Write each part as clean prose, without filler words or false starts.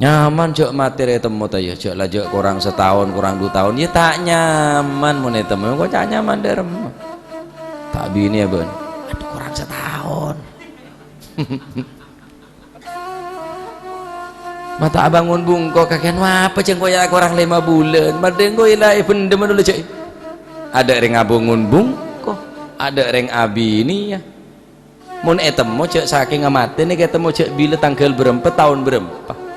nyaman cok materi temu ta ya cok lah cok kurang setahun kurang 2 tahun ya tak nyaman mun temu kok cak nyaman derem tak bini ya ben aduh kurang setahun mata bangun bungko kakian apa ceng koyak kurang 5 bulan madeng ko ila benda dulu cok ada ring abungun bungko ada ring abini ya mun temu cok saking amate nih ketemu cok bila tanggal berapa tahun berapa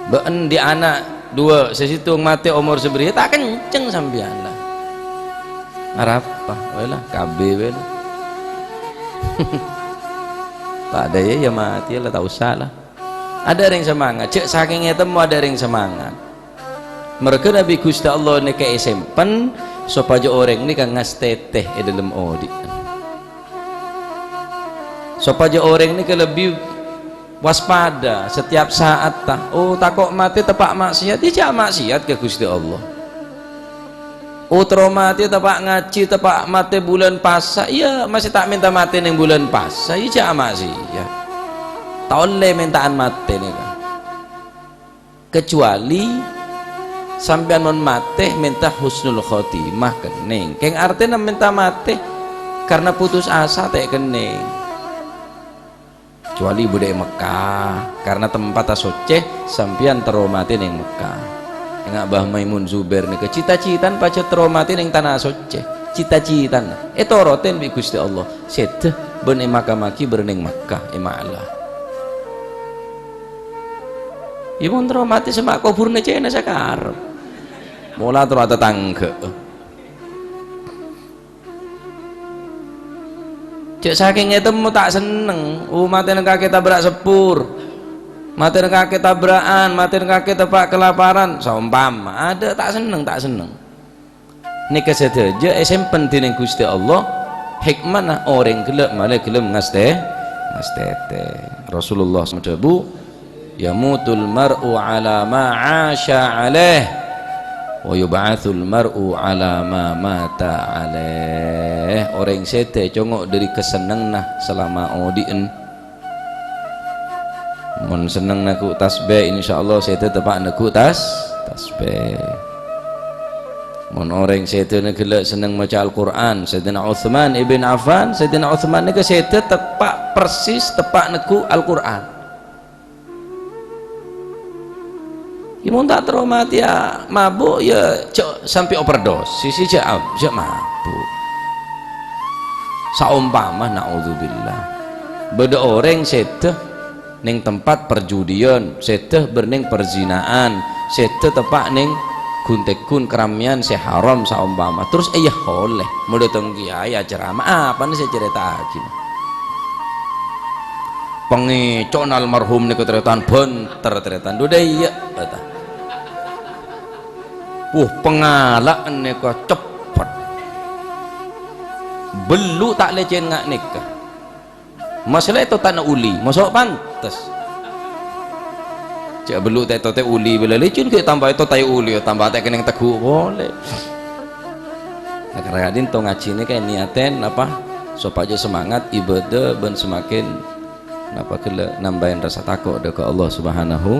ben di anak 2 sesitung mati umur seberi tak kenceng sampean lah apa wala kabeh wala tak ada ya mati lah tak usah lah ada yang semangat cek saking temu ada yang semangat mereka Nabi Gusti Allah ini kayak sempen supaya orang ini kan ngasteteh dalam audit supaya orang ini lebih waspada setiap saat tak oh takut mati tepak maksiat dia maksiat ke Gusti Allah oh traumati tepak ngaji tepak mati bulan puasa iya masih tak minta mati yang bulan puasa iya maksiat tak oleh mintaan mati nih kan kecuali sampean non mati minta husnul khotimah kening keng artinya minta mati karena putus asa tak kening kecuali budaya Mekah karena tempat asoceh sampian teromati ning Mekah enggak bah Maimun Zubair nih cita-citan paca teromati ning tanah asoceh cita-citan roten bi Gusti Allah seteh ben makamaki bereneng Mekah Allah ibu teromati semak kuburnya cina sakarep mula terus tetangga cek saking temu tak seneng mati kaki tabrak sepur mati kaki tabrakan mati kaki tepak kelaparan saumpama ada tak seneng ini kesedaja sempen dening Gusti Allah hikmah orang gelap malah gelap ngastete Rasulullah SAW yamutul mar'u ala ma 'asha 'alaih wa yub'atsul mar'u ala ma mata alaih orang sete congok dari keseneng nah selama odien mun seneng naku tasbih insyaallah sete tepak naku tasbih mun orang sete gelek seneng maca Al-Qur'an Sayyidina Utsman ibn Affan Sayyidina Utsman niku sete tepak persis tepak naku Al-Qur'an imun tak traumati ya mabuk ya cok sampai overdosis sih cok mabuk saumpama naudzubillah beda orang seteh ning tempat perjudian seteh berning perzinaan seteh tepak ning guntekun keramian seharam saumpama terus oleh mau datang kiai ceramah apa nih saya cerita aja pengecon almarhum nih keteritan benter teritan duda iya kata pengalak neka cepet belu tak lecen ngak nikah masalah itu tanah uli masuk pantas cak belu tak itu uli bila lecen ke tambah itu tay uli tambah tak kena teguh boleh nah karena adin to ngaji ini kayak niaten apa supaya semangat ibadah ben semakin apa kele nambahin rasa takut ke Allah Subhanahu